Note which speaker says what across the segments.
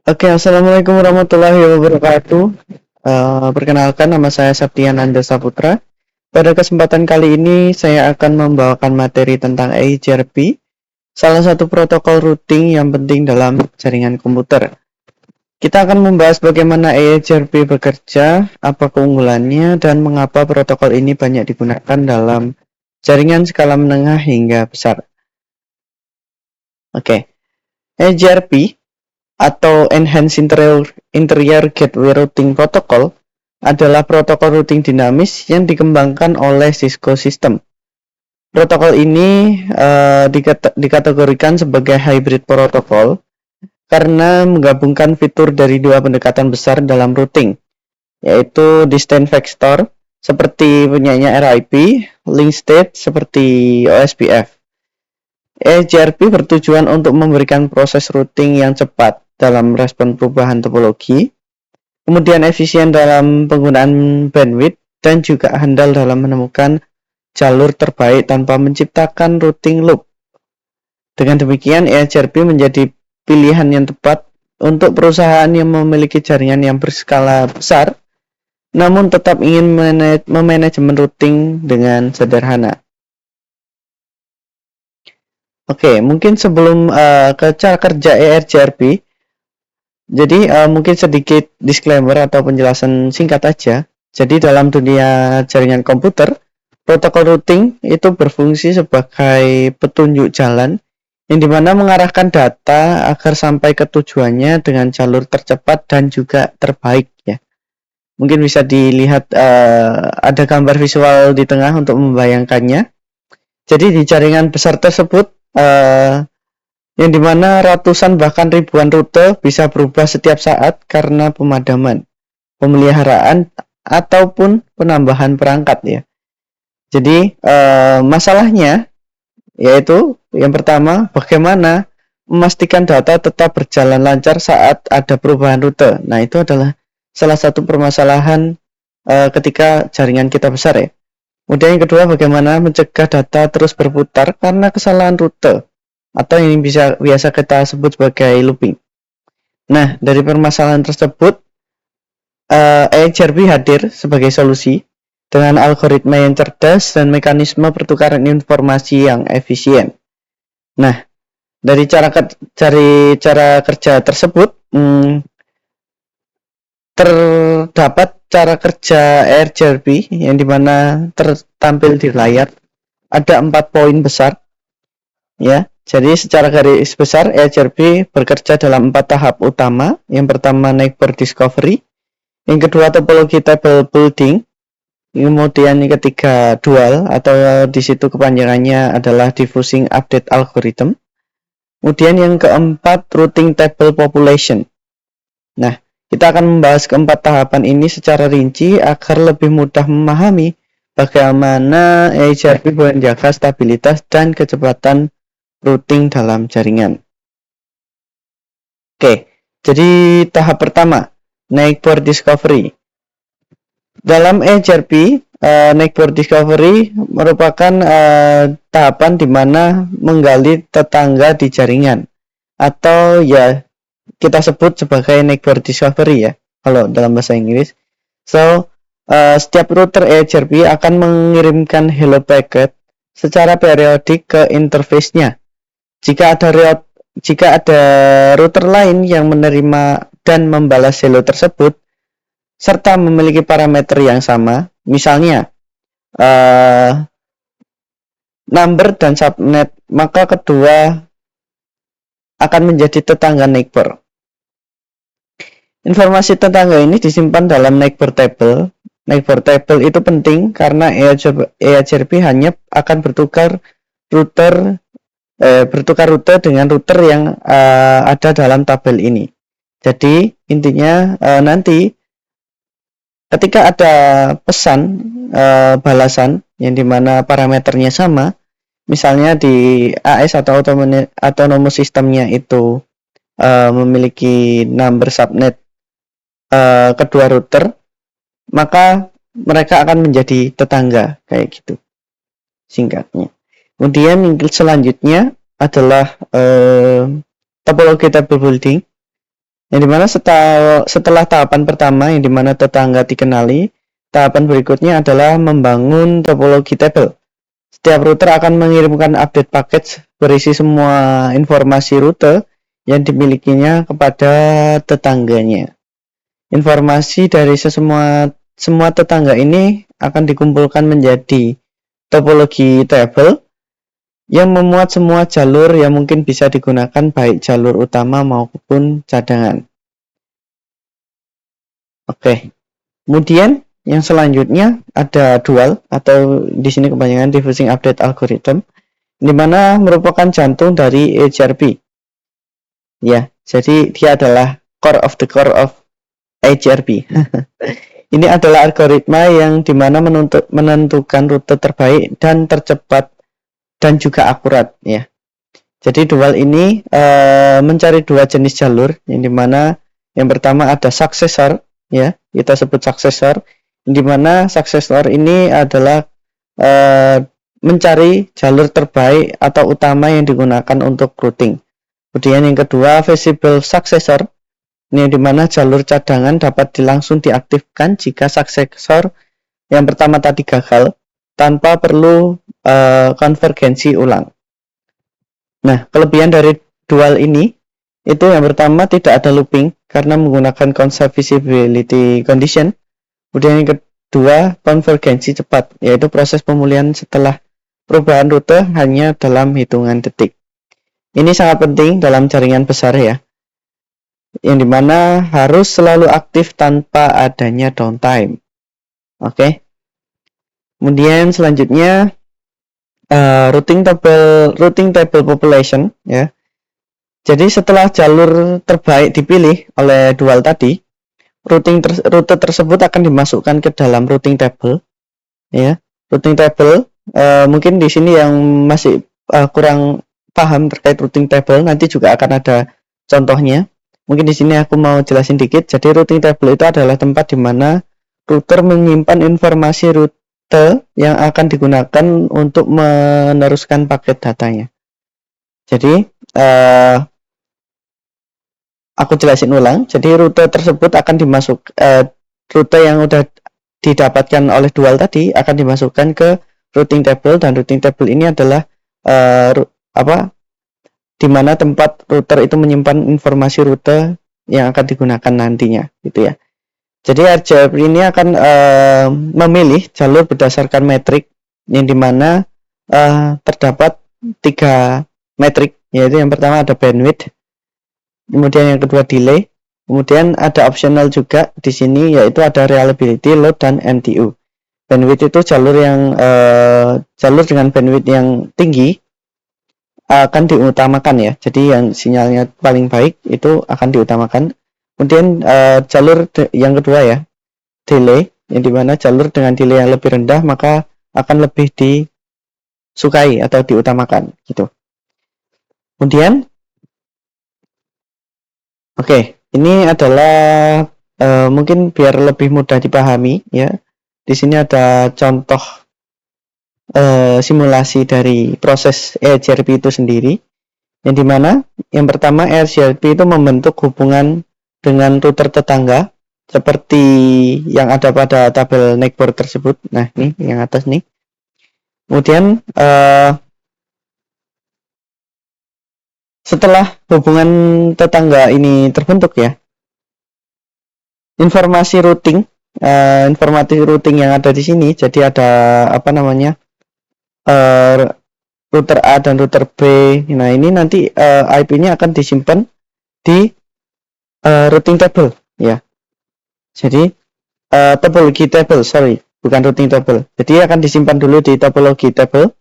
Speaker 1: Oke, assalamualaikum warahmatullahi wabarakatuh. Perkenalkan, nama saya Septian Anda Saputra. Pada kesempatan kali ini, saya akan membawakan materi tentang EIGRP, salah satu protokol routing yang penting dalam jaringan komputer. Kita akan membahas bagaimana EIGRP bekerja, apa keunggulannya, dan mengapa protokol ini banyak digunakan dalam jaringan skala menengah hingga besar. Oke, EIGRP atau Enhanced Interior Gateway Routing Protocol adalah protokol routing dinamis yang dikembangkan oleh Cisco System. Protokol ini dikategorikan sebagai hybrid protokol karena menggabungkan fitur dari dua pendekatan besar dalam routing, yaitu Distance Vector seperti punyanya RIP, Link State seperti OSPF. EGRP bertujuan untuk memberikan proses routing yang cepat dalam respon perubahan topologi, kemudian efisien dalam penggunaan bandwidth, dan juga handal dalam menemukan jalur terbaik tanpa menciptakan routing loop. Dengan demikian, EGRP menjadi pilihan yang tepat untuk perusahaan yang memiliki jaringan yang berskala besar, namun tetap ingin memanajemen routing dengan sederhana. Oke, mungkin sebelum ke cara kerja ERGRP, jadi mungkin sedikit disclaimer atau penjelasan singkat aja. Jadi dalam dunia jaringan komputer, protokol routing itu berfungsi sebagai petunjuk jalan yang dimana mengarahkan data agar sampai ke tujuannya dengan jalur tercepat dan juga terbaik ya. Mungkin bisa dilihat ada gambar visual di tengah untuk membayangkannya. Jadi di jaringan besar tersebut yang dimana ratusan bahkan ribuan rute bisa berubah setiap saat karena pemadaman, pemeliharaan, ataupun penambahan perangkat ya. Jadi masalahnya yaitu yang pertama, bagaimana memastikan data tetap berjalan lancar saat ada perubahan rute. Nah, itu adalah salah satu permasalahan ketika jaringan kita besar ya. Kemudian yang kedua, bagaimana mencegah data terus berputar karena kesalahan rute atau yang biasa kita sebut sebagai looping. Nah, dari permasalahan tersebut, EIGRP hadir sebagai solusi dengan algoritma yang cerdas dan mekanisme pertukaran informasi yang efisien. Nah, dari cara kerja tersebut, terdapat cara kerja EIGRP yang dimana tertampil di layar. Ada 4 poin besar, ya. Jadi secara garis besar EIGRP bekerja dalam 4 tahap utama. Yang pertama neighbor discovery, yang kedua topologi table building, kemudian yang ketiga dual atau di situ kepanjangannya adalah diffusing update algorithm. Kemudian yang keempat routing table population. Nah, kita akan membahas keempat tahapan ini secara rinci agar lebih mudah memahami bagaimana EIGRP menjaga stabilitas dan kecepatan routing dalam jaringan. Oke, jadi tahap pertama, neighbor discovery. Dalam EIGRP, neighbor discovery merupakan tahapan di mana menggali tetangga di jaringan, atau ya kita sebut sebagai neighbor discovery ya, kalau dalam bahasa Inggris. So, setiap router EIGRP akan mengirimkan hello packet secara periodik ke interface-nya. Jika ada router lain yang menerima dan membalas hello tersebut serta memiliki parameter yang sama, misalnya number dan subnet, maka kedua akan menjadi tetangga neighbor. Informasi tetangga ini disimpan dalam neighbor table. Neighbor table itu penting karena EIGRP hanya akan bertukar rute dengan router yang ada dalam tabel ini. Jadi intinya nanti ketika ada pesan balasan yang dimana parameternya sama, misalnya di AS atau autonomous sistemnya itu memiliki number subnet kedua router, maka mereka akan menjadi tetangga kayak gitu singkatnya. Kemudian yang selanjutnya adalah topologi table building. Yang dimana setelah tahapan pertama yang dimana tetangga dikenali, tahapan berikutnya adalah membangun topologi tabel. Setiap router akan mengirimkan update package berisi semua informasi rute yang dimilikinya kepada tetangganya. Informasi dari semua tetangga ini akan dikumpulkan menjadi topologi tabel yang memuat semua jalur yang mungkin bisa digunakan, baik jalur utama maupun cadangan. Oke. Kemudian yang selanjutnya ada dual, atau di sini kebanyakan diffusing update algorithm, di mana merupakan jantung dari HRP. Ya, jadi dia adalah core of HRP. Ini adalah algoritma yang dimana menentukan rute terbaik dan tercepat dan juga akurat, ya. Jadi dual ini mencari dua jenis jalur, yang dimana yang pertama ada successor, ya, kita sebut successor, di mana successor ini adalah mencari jalur terbaik atau utama yang digunakan untuk routing. Kemudian yang kedua visible successor, ini di mana jalur cadangan dapat langsung diaktifkan jika successor yang pertama tadi gagal tanpa perlu konvergensi ulang. Nah, kelebihan dari dual ini itu yang pertama tidak ada looping karena menggunakan konsep visibility condition. Kemudian yang kedua konvergensi cepat, yaitu proses pemulihan setelah perubahan rute hanya dalam hitungan detik. Ini sangat penting dalam jaringan besar, ya, yang dimana harus selalu aktif tanpa adanya downtime. Oke. Kemudian selanjutnya routing table population, ya. Jadi setelah jalur terbaik dipilih oleh dual tadi, rute tersebut akan dimasukkan ke dalam routing table, ya. Routing table mungkin di sini yang masih kurang paham terkait routing table, nanti juga akan ada contohnya. Mungkin di sini aku mau jelasin dikit. Jadi routing table itu adalah tempat di mana router menyimpan informasi rute yang akan digunakan untuk meneruskan paket datanya. Jadi aku jelasin ulang. Jadi rute tersebut akan rute yang udah didapatkan oleh dual tadi akan dimasukkan ke routing table, dan routing table ini adalah di mana tempat router itu menyimpan informasi rute yang akan digunakan nantinya, gitu ya. Jadi RJP ini akan memilih jalur berdasarkan metrik, yang dimana terdapat 3 metrik, yaitu yang pertama ada bandwidth, kemudian yang kedua delay, kemudian ada optional juga di sini, yaitu ada reliability, load, dan MTU. Bandwidth itu jalur dengan bandwidth yang tinggi akan diutamakan, ya. Jadi yang sinyalnya paling baik itu akan diutamakan. Kemudian jalur yang kedua, ya, delay, yang dimana jalur dengan delay yang lebih rendah maka akan lebih disukai atau diutamakan, gitu. Kemudian ini adalah mungkin biar lebih mudah dipahami, ya. Di sini ada contoh simulasi dari proses ERJRP itu sendiri, yang dimana yang pertama ERJRP itu membentuk hubungan dengan router tetangga seperti yang ada pada tabel network tersebut. Nah, ini yang atas nih. Kemudian setelah hubungan tetangga ini terbentuk, ya, informasi routing yang ada di sini, jadi ada router A dan router B. Nah, ini nanti IP-nya akan disimpan di routing table, ya. Jadi topologi table, bukan routing table. Jadi akan disimpan dulu di topologi table.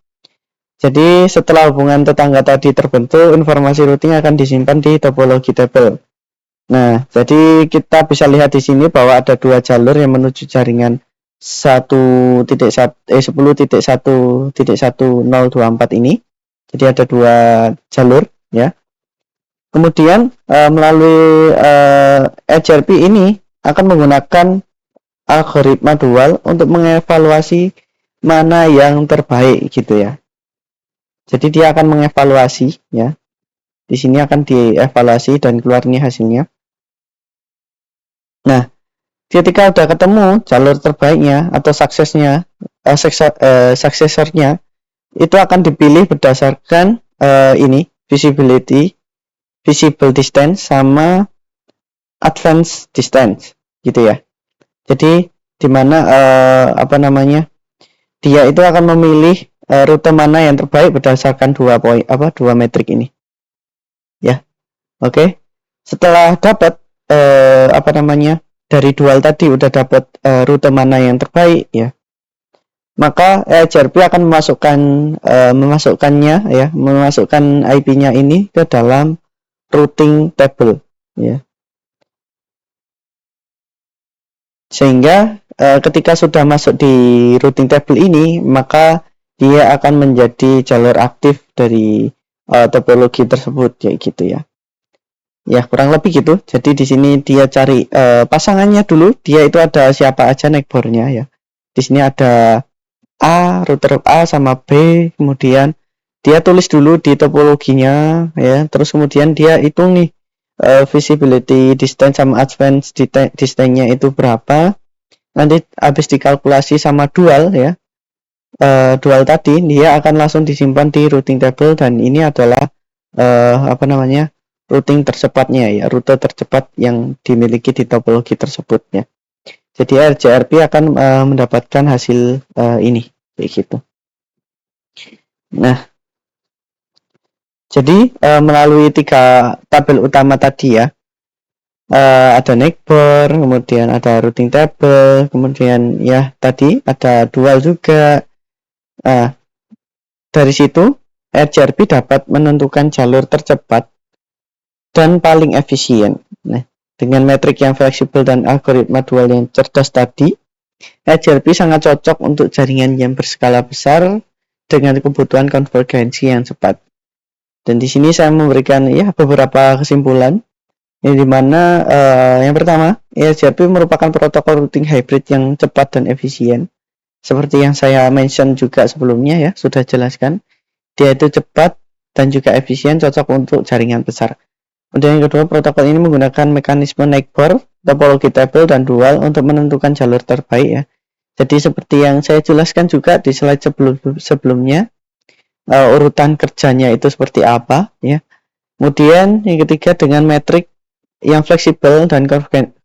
Speaker 1: Jadi setelah hubungan tetangga tadi terbentuk, informasi routing akan disimpan di topologi table. Nah, jadi kita bisa lihat di sini bahwa ada 2 jalur yang menuju jaringan 10.1.1024 ini. Jadi ada 2 jalur, ya. Kemudian melalui HRP ini akan menggunakan algoritma dual untuk mengevaluasi mana yang terbaik, gitu ya. Jadi dia akan mengevaluasi, ya. Di sini akan dievaluasi dan keluar nih hasilnya. Nah, ketika udah ketemu jalur terbaiknya atau suksesornya, itu akan dipilih berdasarkan ini visible distance sama advanced distance gitu ya. Jadi dimana dia itu akan memilih rute mana yang terbaik berdasarkan dua metrik ini ya. Oke. Setelah dapat dari dual tadi udah dapat rute mana yang terbaik ya, maka HRP akan memasukkan IP-nya ini ke dalam routing table ya. Sehingga ketika sudah masuk di routing table ini, maka dia akan menjadi jalur aktif dari topologi tersebut ya gitu ya. Ya, kurang lebih gitu. Jadi di sini dia cari pasangannya dulu, dia itu ada siapa aja neighbor-nya ya. Di sini ada router A sama B, kemudian dia tulis dulu di topologinya ya, terus kemudian dia hitung nih visibility distance sama advanced distance-nya itu berapa, nanti habis dikalkulasi sama dual ya, dual tadi dia akan langsung disimpan di routing table, dan ini adalah routing tercepatnya ya, rute tercepat yang dimiliki di topologi tersebut ya. Jadi RJRP akan mendapatkan hasil ini kayak gitu. Nah, jadi melalui 3 tabel utama tadi ya, ada neighbor, kemudian ada routing table, kemudian ya tadi ada dual juga. Dari situ RJRP dapat menentukan jalur tercepat dan paling efisien. Nah, dengan metrik yang fleksibel dan algoritma dual yang cerdas tadi, RJRP sangat cocok untuk jaringan yang berskala besar dengan kebutuhan konvergensi yang cepat. Dan di sini saya memberikan ya beberapa kesimpulan, yang dimana yang pertama, RJRP merupakan protokol routing hybrid yang cepat dan efisien. Seperti yang saya mention juga sebelumnya ya, sudah jelaskan, dia itu cepat dan juga efisien, cocok untuk jaringan besar. Kemudian yang kedua, protokol ini menggunakan mekanisme neighbor, topologi table, dan dual untuk menentukan jalur terbaik ya. Jadi seperti yang saya jelaskan juga di slide sebelumnya, urutan kerjanya itu seperti apa ya. Kemudian yang ketiga, dengan metrik yang fleksibel dan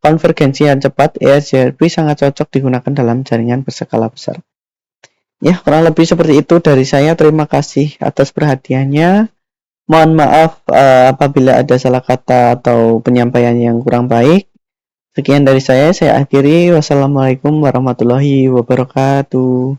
Speaker 1: konvergensi yang cepat, RJRP sangat cocok digunakan dalam jaringan berskala besar. Ya, kurang lebih seperti itu dari saya. Terima kasih atas perhatiannya. Mohon maaf apabila ada salah kata atau penyampaian yang kurang baik. Sekian dari saya akhiri. Wassalamualaikum warahmatullahi wabarakatuh.